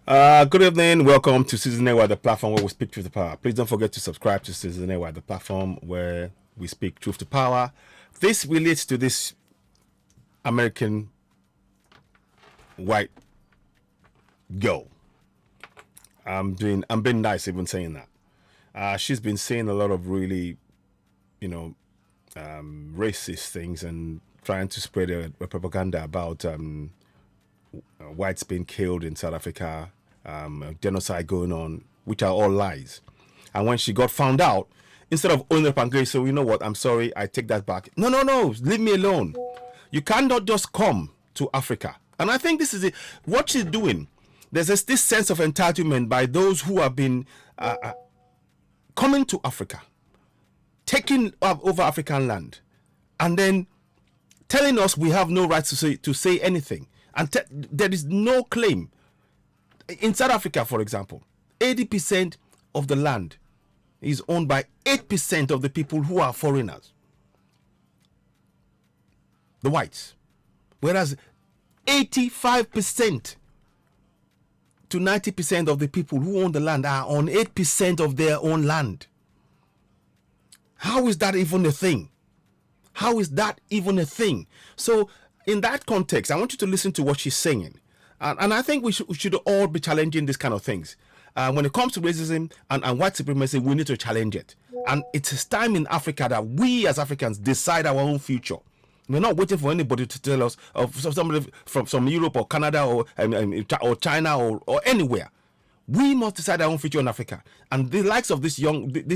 Good evening. Welcome to Cecil, the platform where we speak truth to power. Please don't forget to subscribe to Cecil, the platform where we speak truth to power. This relates to this American white girl. I'm being nice even saying that. She's been saying a lot of really, you know, racist things and trying to spread a propaganda about whites being killed in South Africa, genocide going on, which are all lies. And when she got found out, instead of owning up and going, so you know what, I'm sorry, I take that back. No, no, no, leave me alone. You cannot just come to Africa. And I think this is it. What she's doing, there's this sense of entitlement by those who have been coming to Africa, taking over African land, and then telling us we have no right to say anything. And there is no claim. In South Africa, for example, 80% of the land is owned by 8% of the people who are foreigners, the whites. Whereas 85% to 90% of the people who own the land are on 8% of their own land. How is that even a thing? How is that even a thing? So in that context, I want you to listen to what she's saying. And I think we should all be challenging these kind of things. When it comes to racism and white supremacy, we need to challenge it. And it's time in Africa that we as Africans decide our own future. We're not waiting for anybody to tell us, of somebody from Europe or Canada or China or anywhere. We must decide our own future in Africa. And the likes of this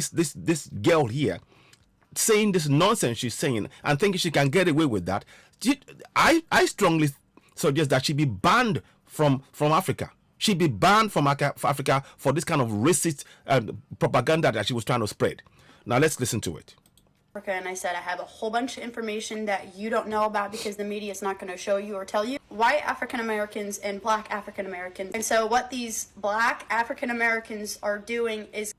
this girl here saying this nonsense she's saying and thinking she can get away with that, I strongly suggest that she be banned from Africa. She be banned from Africa for this kind of racist propaganda that she was trying to spread. Now let's listen to it. And I said, I have a whole bunch of information that you don't know about because the media is not going to show you or tell you. White African Americans and black African Americans. And so what these black African Americans are doing is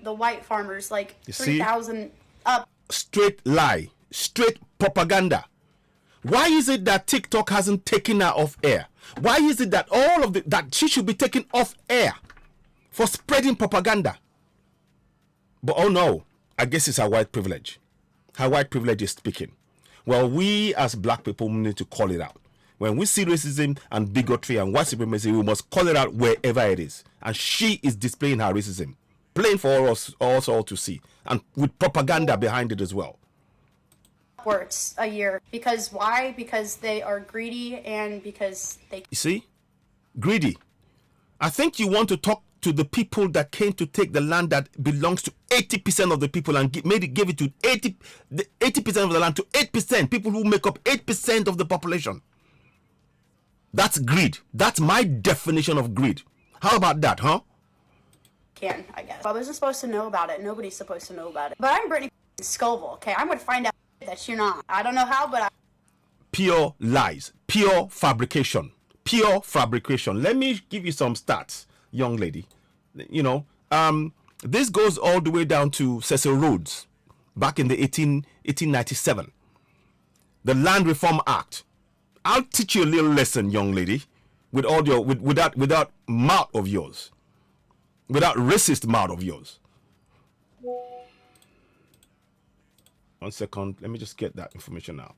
the white farmers, like 3,000 up. Straight lie, straight propaganda. Why is it that TikTok hasn't taken her off air? Why is it that that she should be taken off air for spreading propaganda? But oh no, I guess it's her white privilege. Her white privilege is speaking. Well, we as black people need to call it out. When we see racism and bigotry and white supremacy, we must call it out wherever it is. And she is displaying her racism, plain for us all to see, and with propaganda behind it as well. Words a year. Because why? Because they are greedy and because they... You see? Greedy. I think you want to talk to the people that came to take the land that belongs to 80% of the people and give it to 80% of the land to 8%, people who make up 8% of the population. That's greed. That's my definition of greed. How about that, huh? I guess. I wasn't supposed to know about it. Nobody's supposed to know about it. But I'm Brittany Scoville, okay? I'm going to find out that you're not. I don't know how, but Pure lies. Pure fabrication. Pure fabrication. Let me give you some stats, young lady. You know, this goes all the way down to Cecil Rhodes back in the 1897. The Land Reform Act. I'll teach you a little lesson, young lady, with all your without mouth of yours. Without racist mouth of yours. 1 second, let me just get that information out.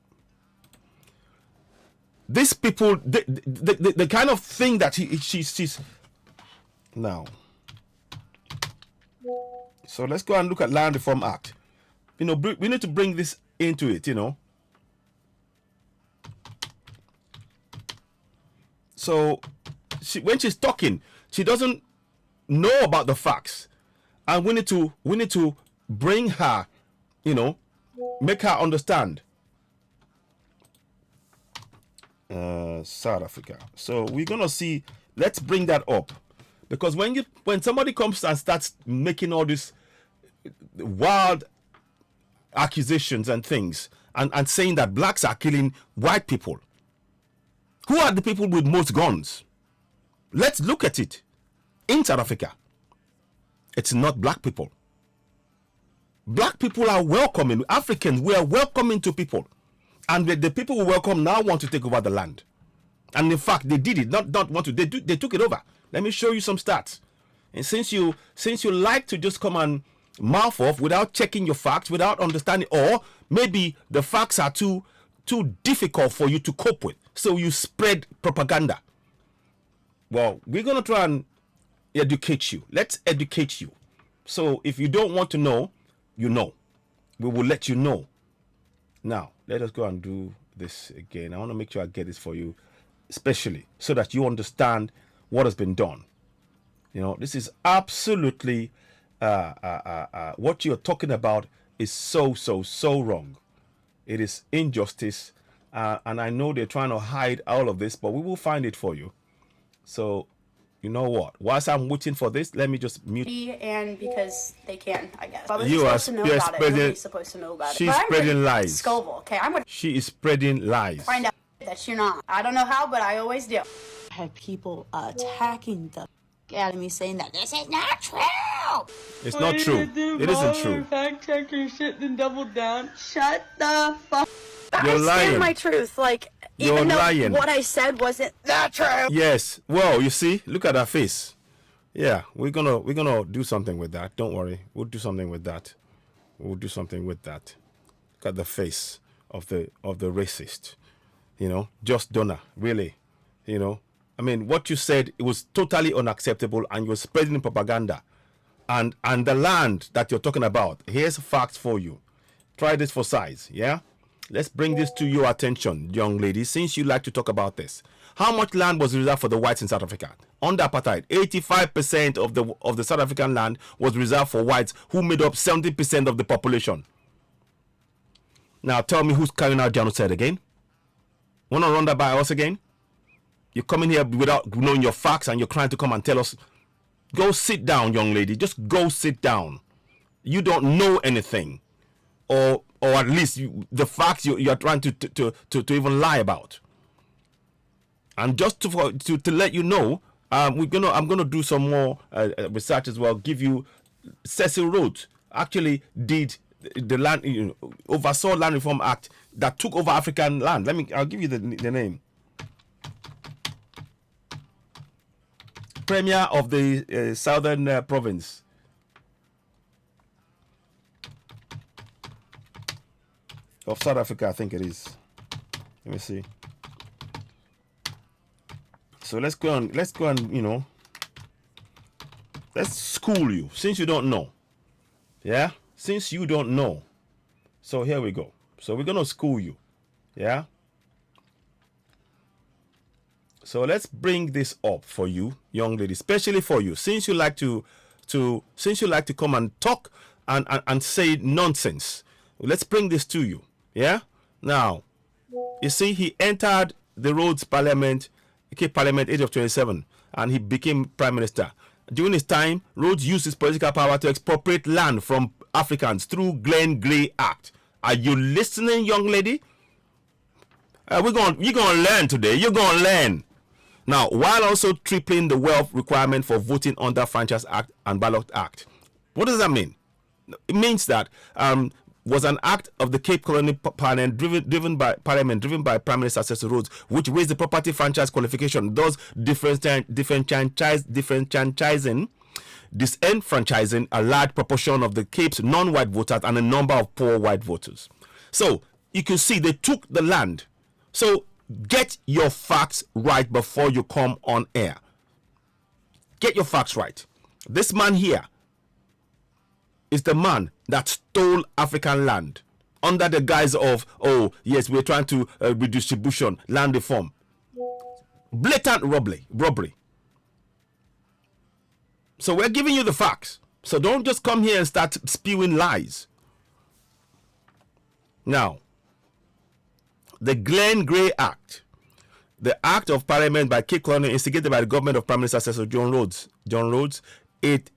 These people, the kind of thing that she's now. So let's go and look at Land Reform Act. You know, we need to bring this into it, you know. So when she's talking, she doesn't know about the facts, and we need to bring her, you know, make her understand. South Africa. So we're gonna see. Let's bring that up, because when somebody comes and starts making all these wild accusations and things, and saying that blacks are killing white people, who are the people with most guns? Let's look at it. In South Africa, it's not black people. Black people are welcoming. Africans, we are welcoming to people. And the people we welcome now want to take over the land. And in fact, they did it. Not want to. They took it over. Let me show you some stats. And since you like to just come and mouth off without checking your facts, without understanding, or maybe the facts are too difficult for you to cope with, so you spread propaganda. Well, we're gonna try and educate you. Let's educate you. So if you don't want to know, you know. We will let you know. Now, let us go and do this again. I want to make sure I get this for you, especially so that you understand what has been done. You know, this is absolutely what you're talking about is so wrong. It is injustice, and I know they're trying to hide all of this, but we will find it for you. So, you know what? Whilst I'm waiting for this, let me just mute. And because they can, I guess. I was You supposed to know about spreading. it. Nobody's supposed to know about it. She's But I'm spreading pretty lies. Scoville, okay? I'm gonna She is spreading lies. find out that you're not. I don't know how, but I always do. Had people attacking the academy saying that this is not true. It's not true. It isn't true. Fact check your shit, then double down. Shut the fuck. You're I lying. stand my truth. Like, You're even though lying. what I said wasn't the truth. Yes. Well, you see, look at her face. Yeah, we're gonna do something with that. Don't worry. We'll do something with that. We'll do something with that. Look at the face of the racist. You know, just donor, really. You know, I mean, what you said, it was totally unacceptable, and you're spreading propaganda. And the land that you're talking about, here's facts for you. Try this for size, yeah? Let's bring this to your attention, young lady, since you like to talk about this. How much land was reserved for the whites in South Africa? Under apartheid, 85% of the South African land was reserved for whites, who made up 70% of the population. Now tell me who's carrying out genocide again? Wanna run that by us again? You're coming here without knowing your facts, and you're trying to come and tell us. Go sit down, young lady. Just go sit down. You don't know anything, or at least the facts you're trying to even lie about. And just to let you know, I'm gonna do some more research as well. Give you Cecil Rhodes actually did the land, oversaw Land Reform Act that took over African land. I'll give you the name. Premier of the Southern Province. Of South Africa, I think it is. Let me see. So let's go on, let's school you, since you don't know. Yeah? Since you don't know. So here we go. So we're going to school you. Yeah? So let's bring this up for you, young lady, especially for you, since you like to come and talk and say nonsense. Let's bring this to you. Yeah? Now, you see, he entered the Rhodes Parliament, age of 27, and he became Prime Minister. During his time, Rhodes used his political power to expropriate land from Africans through Glenn Grey Act. Are you listening, young lady? You're gonna learn today. You're gonna learn. Now, while also tripling the wealth requirement for voting under Franchise Act and Ballot Act. What does that mean? It means that was an act of the Cape Colony Parliament driven by Prime Minister Cecil Rhodes, which raised the property franchise qualification, thus disenfranchising a large proportion of the Cape's non-white voters and a number of poor white voters. So you can see they took the land. So get your facts right before you come on air. Get your facts right. This man here is the man that stole African land under the guise of, oh yes, we're trying to redistribution, land reform. Blatant robbery. So we're giving you the facts. So don't just come here and start spewing lies. Now, the Glenn Grey Act, the Act of Parliament by Cape Colony, instigated by the government of Prime Minister Cecil John Rhodes. It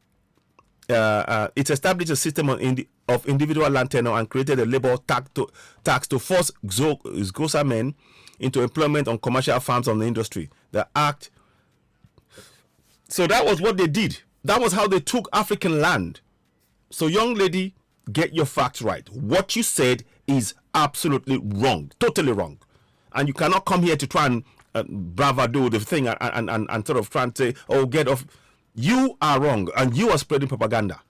established a system of individual land tenure and created a labor tax to force Xhosa men into employment on commercial farms on the industry. The act. So that was what they did. That was how they took African land. So, young lady, get your facts right. What you said is absolutely wrong, totally wrong. And you cannot come here to try and bravado the thing and sort of trying to say, oh, get off. You are wrong, and you are spreading propaganda.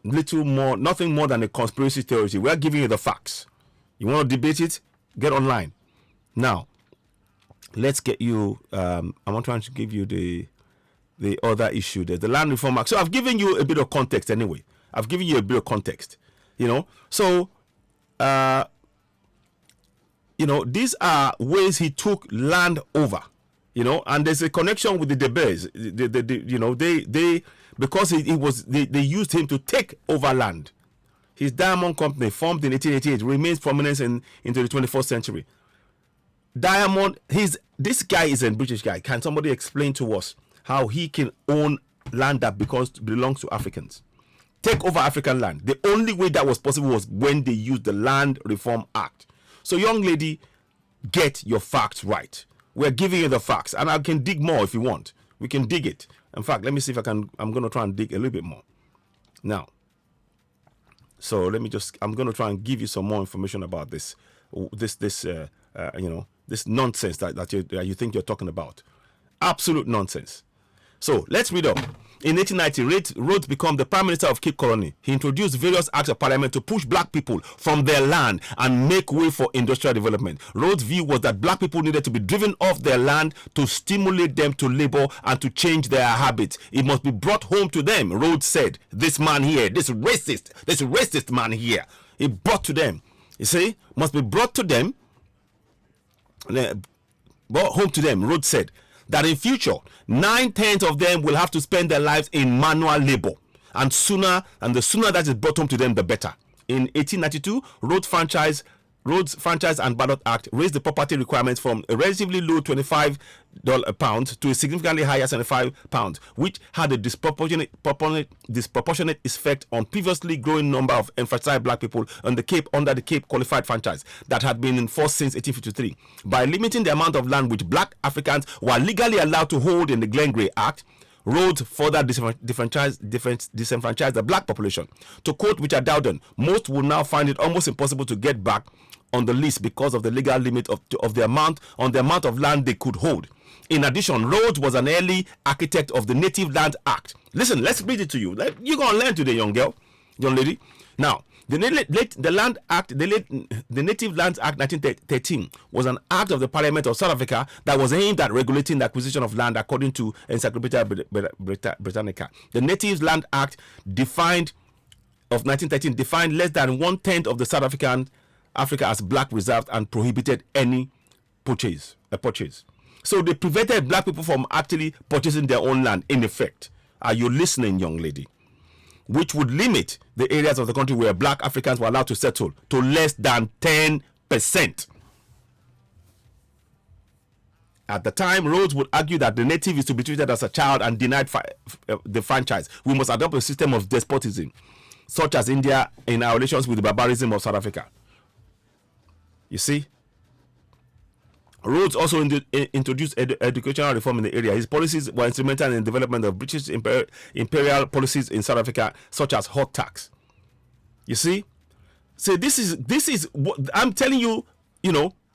Little more, nothing more than a conspiracy theory. We are giving you the facts. You want to debate it? Get online. Now, let's get you. I'm trying to give you the other issue. There's the Land Reform Act. So I've given you a bit of context anyway. I've given you a bit of context. So these are ways he took land over. And there's a connection with the De Beers. They because they used him to take over land. His diamond company, formed in 1888, remains prominent into the 21st century. Diamond, this guy is a British guy. Can somebody explain to us how he can own land that belongs to Africans? Take over African land. The only way that was possible was when they used the Land Reform Act. So, young lady, get your facts right. We're giving you the facts, and I can dig more if you want. We can dig it. In fact, let me see if I can. I'm going to try and dig a little bit more. Now, so I'm going to try and give you some more information about this nonsense that you think you're talking about. Absolute nonsense. So let's read up. In 1890, Rhodes became the Prime Minister of Cape Colony. He introduced various acts of parliament to push black people from their land and make way for industrial development. Rhodes' view was that black people needed to be driven off their land to stimulate them to labor and to change their habits. It must be brought home to them, Rhodes said. This man here, this racist man here, he brought to them. You see, must be brought to them, brought home to them, Rhodes said. That in future, 9/10 of them will have to spend their lives in manual labor, and the sooner that is brought home to them, the better. In 1892, Rhodes Franchise and Ballot Act raised the property requirements from a relatively low $25 a pound to a significantly higher £75, which had a disproportionate effect on previously growing number of enfranchised black people on the Cape under the Cape Qualified Franchise that had been in force since 1853. By limiting the amount of land which black Africans were legally allowed to hold in the Glengarry Act, Rhodes further disenfranchised the black population. To quote Richard Dowden, most will now find it almost impossible to get back on the list because of the legal limit of the amount of land they could hold. In addition, Rhodes was an early architect of the Native Land Act. Listen, let's read it to you. You're gonna learn today, young lady. Now, the Native Lands Act 1913 was an act of the Parliament of South Africa that was aimed at regulating the acquisition of land according to Encyclopedia Britannica. The Native Land Act of 1913 defined less than 1/10 of the South Africa as black reserved and prohibited any purchase. So they prevented black people from actually purchasing their own land, in effect. Are you listening, young lady? Which would limit the areas of the country where black Africans were allowed to settle to less than 10%. At the time, Rhodes would argue that the native is to be treated as a child and denied the franchise. We must adopt a system of despotism, such as India in our relations with the barbarism of South Africa. You see? Rhodes also introduced educational reform in the area. His policies were instrumental in the development of British imperial policies in South Africa, such as hot tax. You see? So this is what I'm telling you,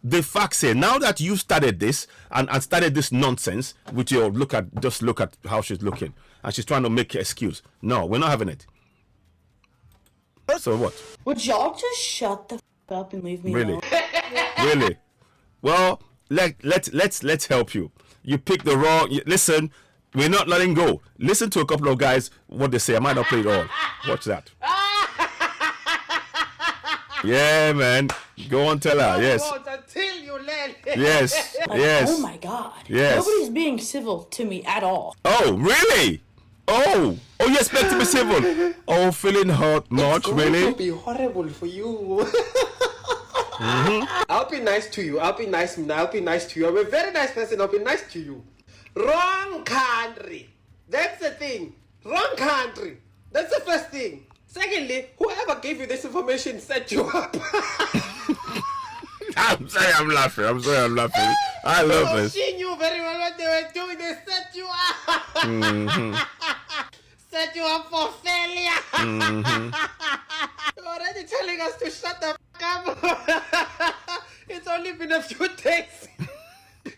the facts here. Now that you started this and started this nonsense, which you look at how she's looking. And she's trying to make an excuse. No, we're not having it. So what? Would y'all just shut the f up and leave me alone? Really? Well, let's help you. You pick the wrong. Listen, we're not letting go. Listen to a couple of guys what they say. I might not play it all. Watch that. Yeah, man. Go on, tell her. Yes. Until you learn. Yes. Yes. Oh my God. Yes. Nobody's being civil to me at all. Oh, really? Oh, you expect to be civil? Oh, feeling hot much, really? It will be horrible for you. I'll be nice to you. I'll be nice to you. I'm a very nice person. I'll be nice to you. Wrong country. That's the thing. Wrong country. That's the first thing. Secondly, whoever gave you this information set you up. I'm sorry I'm laughing. I love this. She knew very well what they were doing. They set you up. Set you up for failure. You're already telling us to shut the Come on. It's only been a few days.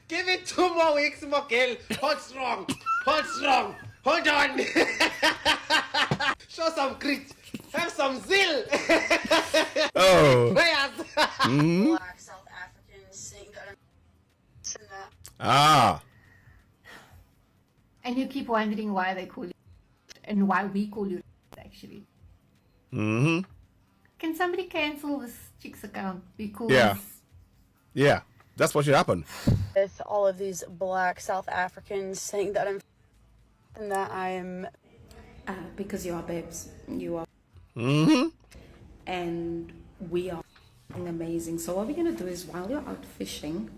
Give it 2 more weeks, my girl. Hold strong. Hold strong. Hold on. Show some grit. Have some zeal. Oh. Prayers. Black South Africans saying that Ah. And you keep wondering why they call you and why we call you actually. Mm-hmm. Can somebody cancel this chick's account? Because Yeah. That's what should happen. with all of these black South Africans saying that I'm and that I am Because you are babes. You are. Mm-hmm. And we are amazing. So what we're going to do is while you're out fishing,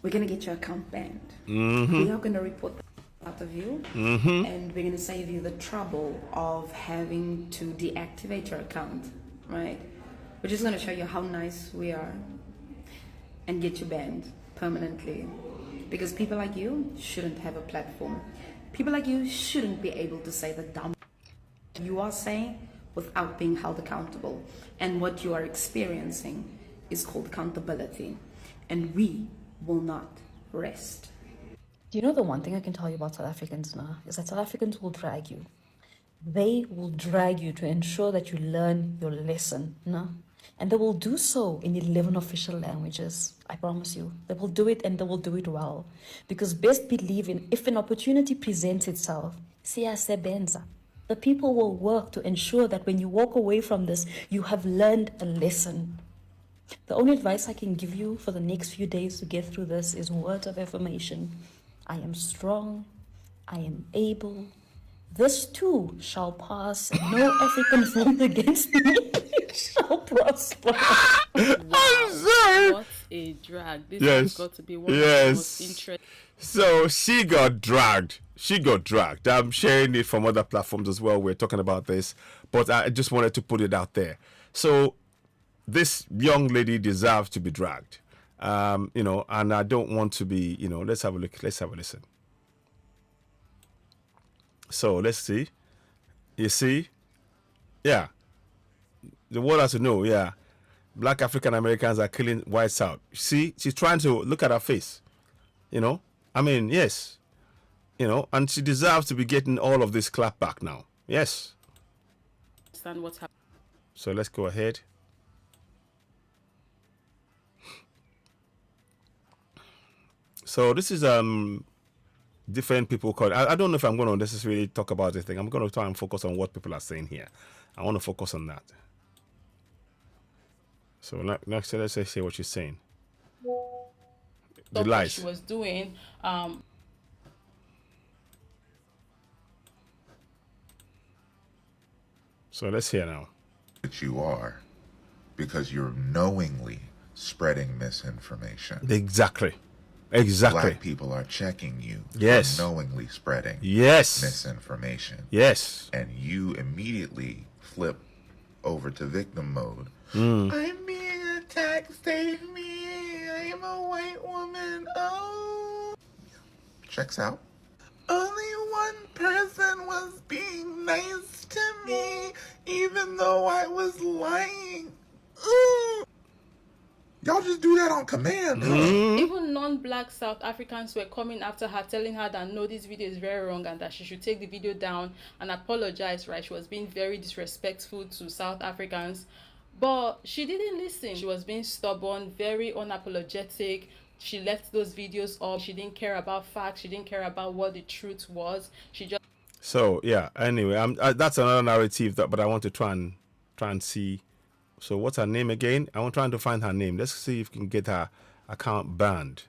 we're going to get your account banned. We are going to report the out of you. And we're going to save you the trouble of having to deactivate your account. Right? We're just going to show you how nice we are and get you banned permanently. Because people like you shouldn't have a platform. People like you shouldn't be able to say the dumb you are saying without being held accountable. And what you are experiencing is called accountability. And we will not rest. Do you know the one thing I can tell you about South Africans now is that South Africans will drag you. They will drag you to ensure that you learn your lesson, no? And they will do so in 11 official languages. I promise you. They will do it and they will do it well. Because best believe in, if an opportunity presents itself, siyasebenza. The people will work to ensure that when you walk away from this, you have learned a lesson. The only advice I can give you for the next few days to get through this is words of affirmation. I am strong. I am able. This too shall pass. No African formed against me shall prosper. I'm sorry. What a drag. This Yes. has got to be one of the most interesting. So she got dragged. She got dragged. I'm sharing it from other platforms as well. We're talking about this, but I just wanted to put it out there. So this young lady deserves to be dragged. And I don't want to be, let's have a look. Let's have a listen. So let's see. You see? Yeah. The world has to know, yeah. Black African Americans are killing white South. See, she's trying to look at her face. Yes. And she deserves to be getting all of this clap back now. Yes. Understand what's happening. So let's go ahead. So this is different people called. I don't know if I'm going to necessarily talk about this thing. I'm going to try and focus on what people are saying here. I want to focus on that. So next, let's say what she's saying. The What lies. she was doing. So let's hear now. That you are, because you're knowingly spreading misinformation. Exactly. Black people are checking you Yes. for knowingly spreading Yes. misinformation. Yes. And you immediately flip over to victim mode. Mm. I'm being attacked, save me. I am a white woman. Oh. Checks out. Only one person was being nice to me, even though I was lying. Ooh. Y'all just do that on command, huh? Even non-black South Africans were coming after her, telling her that no, this video is very wrong and that she should take the video down and apologize, right? She was being very disrespectful to South Africans, but she didn't listen. She was being stubborn, very unapologetic. She left those videos up. She didn't care about facts. She didn't care about what the truth was. She just... So yeah. Anyway, that's another narrative but I want to try and see. So what's her name again? I'm trying to find her name. Let's see if we can get her account banned.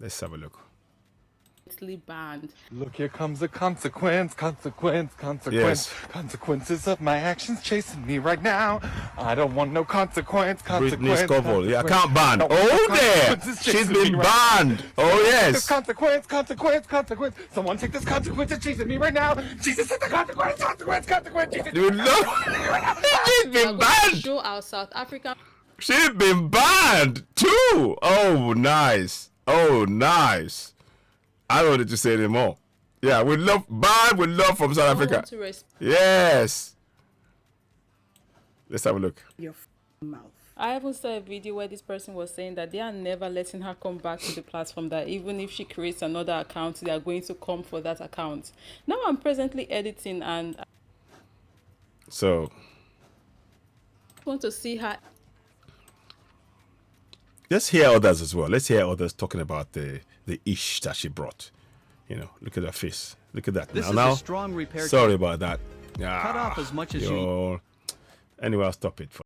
Let's have a look. banned. Look, here comes a consequence. Yes. Consequences of my actions chasing me right now. I don't want no consequence. Britney Scoville. Yeah, account banned. Oh, there. She's been banned. Oh, yes. Consequence. Someone take this consequence that's chasing me right now. Jesus is the consequence. Jesus. You know, she's been banned. Show our South African. She's been banned too. Oh, nice. Oh, nice. I don't need to say anymore. Yeah, we love from South Africa. Yes. Let's have a look. Your mouth. I even saw a video where this person was saying that they are never letting her come back to the platform, that even if she creates another account, they are going to come for that account. Now I'm presently editing and I So want to see her. let's hear others as well. Let's hear others talking about the ish that she brought. You know, look at her face. Look at that. This is now, a strong repair. sorry about that. Cut off as much as you. Anyway, I'll stop it.